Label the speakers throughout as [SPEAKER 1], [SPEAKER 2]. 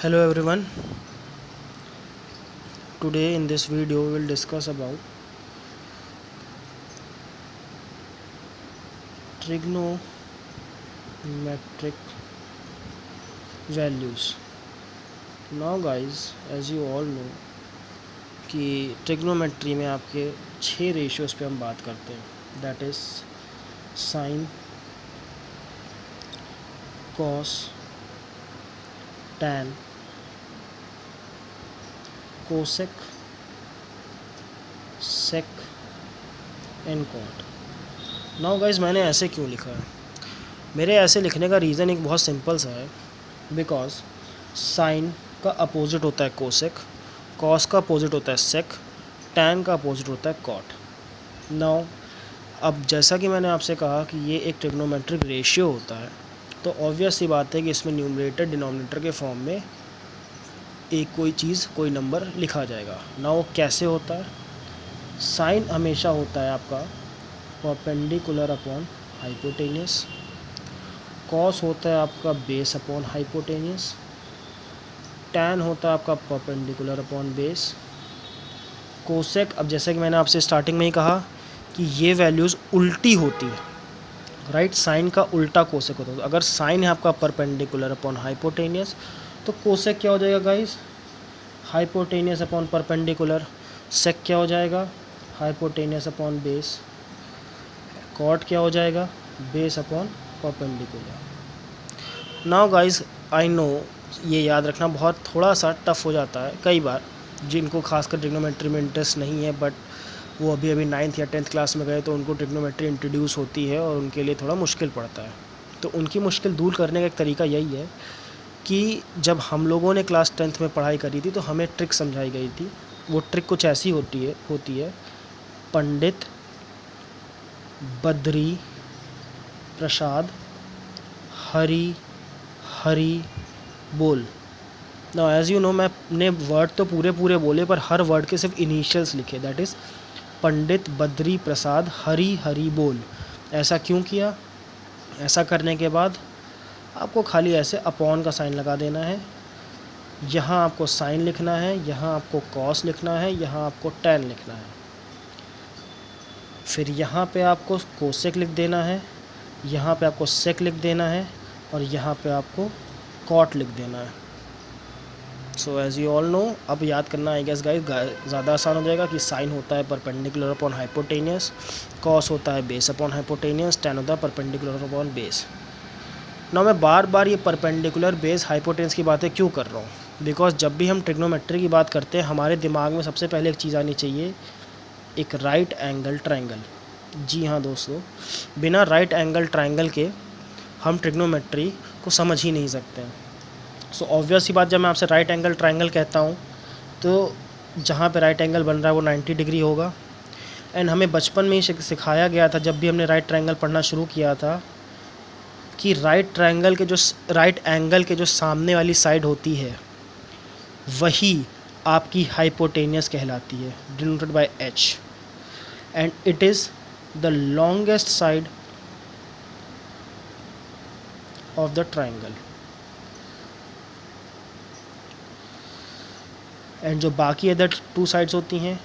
[SPEAKER 1] Hello everyone. Today in this video we will discuss about trigonometric values. Now guys, as you all know कि trigonometry में आपके 6 ratios पे हम बात करते हैं, that is sine, cos, tan, cosec, sec and cot. Now guys मैंने ऐसे क्यों लिखा है? मेरे ऐसे लिखने का रीज़न एक बहुत सिंपल सा है, बिकॉज साइन का अपोजिट होता है कोसेक, कॉस का अपोजिट होता है सेक, टैन का अपोजिट होता है कॉट। नाउ अब जैसा कि मैंने आपसे कहा कि ये एक ट्रिग्नोमेट्रिक रेशियो होता है, तो ऑब्वियस सी बात है कि इसमें न्यूमरेटर डिनोमिनेटर के फॉर्म में एक कोई चीज़, कोई नंबर लिखा जाएगा ना। वो कैसे होता है? साइन हमेशा होता है आपका परपेंडिकुलर अपॉन हाइपोटेनियस, कॉस होता है आपका बेस अपॉन हाइपोटेनियस, टैन होता है आपका परपेंडिकुलर अपॉन बेस, कोसेक, अब जैसे कि मैंने आपसे स्टार्टिंग में ही कहा कि ये वैल्यूज़ उल्टी होती है, राइट? साइन का उल्टा कोसेक होता है। तो अगर साइन है आपका परपेंडिकुलर अपॉन हाइपोटेनियस, तो कोसेक क्या हो जाएगा guys? Hypotenuse upon perpendicular. Sec क्या हो जाएगा? Hypotenuse upon base. कॉट क्या हो जाएगा? Base upon perpendicular. Now guys, I know ये याद रखना बहुत थोड़ा सा टफ हो जाता है कई बार, जिनको खासकर ट्रिग्नोमेट्री में इंटरेस्ट नहीं है, बट वो अभी 9th या 10th क्लास में गए तो उनको ट्रिग्नोमेट्री इंट्रोड्यूस होती है और उनके लिए थोड़ा मुश्किल पड़ता है। तो उनकी मुश्किल दूर करने का एक तरीका यही है कि जब हम लोगों ने क्लास 10th में पढ़ाई करी थी तो हमें ट्रिक समझाई गई थी। वो ट्रिक कुछ ऐसी होती है पंडित बद्री प्रसाद हरी हरी बोल। नाउ एज यू नो, मैंने वर्ड तो पूरे बोले, पर हर वर्ड के सिर्फ इनिशियल्स लिखे, दैट इज़ पंडित बद्री प्रसाद हरी हरी बोल। ऐसा क्यों किया? ऐसा करने के बाद आपको खाली ऐसे अपॉन का साइन लगा देना है। यहाँ आपको साइन लिखना है, यहाँ आपको कॉस लिखना है, यहाँ आपको टैन लिखना है। फिर यहाँ पे आपको कोसेक लिख देना है, यहाँ पे आपको सेक लिख देना है, और यहाँ पे आपको कॉट लिख देना है। So as you all know, अब याद करना आई गेस गाइस ज़्यादा आसान हो जाएगा कि साइन होता है परपेंडिकुलर अपॉन हाइपोटेनियस, कॉस होता है बेस अपॉन हाइपोटेनियस, टैन होता है परपेंडिकुलर अपॉन बेस। ना मैं बार बार ये परपेंडिकुलर बेस हाइपोटेनियस की बातें क्यों कर रहा हूँ? बिकॉज जब भी हम ट्रिग्नोमेट्री की बात करते हैं, हमारे दिमाग में सबसे पहले एक चीज़ आनी चाहिए, एक राइट एंगल ट्रायंगल। जी हाँ दोस्तों, बिना राइट एंगल ट्रायंगल के हम ट्रिग्नोमेट्री को समझ ही नहीं सकते हैं। सो ऑब्वियस सी बात, जब मैं आपसे राइट एंगल ट्रायंगल कहता हूँ तो जहाँ पे राइट एंगल बन रहा है वो 90 डिग्री होगा। एंड हमें बचपन में ही सिखाया गया था, जब भी हमने राइट ट्रायंगल पढ़ना शुरू किया था, कि राइट एंगल के जो सामने वाली साइड होती है वही आपकी हाइपोटेनियस कहलाती है, denoted by H, and it is the longest side of the triangle. And जो बाकी अदर 2 साइड्स होती हैं,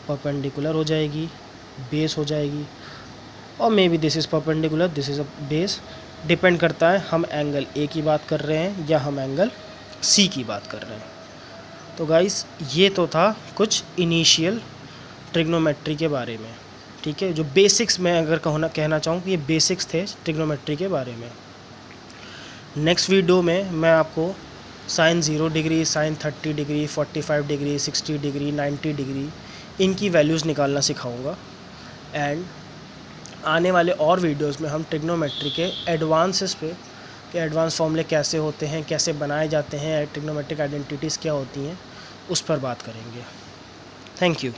[SPEAKER 1] परपेंडिकुलर हो जाएगी, बेस हो जाएगी, और may be this is perpendicular, this is a base. Depend करता है हम एंगल A की बात कर रहे हैं या हम एंगल C की बात कर रहे हैं। तो गाइस, ये तो था कुछ इनिशियल ट्रिग्नोमेट्री के बारे में, ठीक है? जो बेसिक्स मैं अगर कहना चाहूँ कि ये बेसिक्स थे ट्रिग्नोमेट्री के बारे में। नेक्स्ट वीडियो में मैं आपको sine 0 degree, sine 30 degree, 45 degree, 60 degree, 90 degree, इनकी वैल्यूज़ निकालना सिखाऊंगा। एंड आने वाले और वीडियोस में हम ट्रिग्नोमेट्री के एडवांसेस पे, कि एडवांस फॉर्मूले कैसे होते हैं, कैसे बनाए जाते हैं, ट्रिग्नोमेट्रिक आइडेंटिटीज़ क्या होती हैं, उस पर बात करेंगे। Thank you.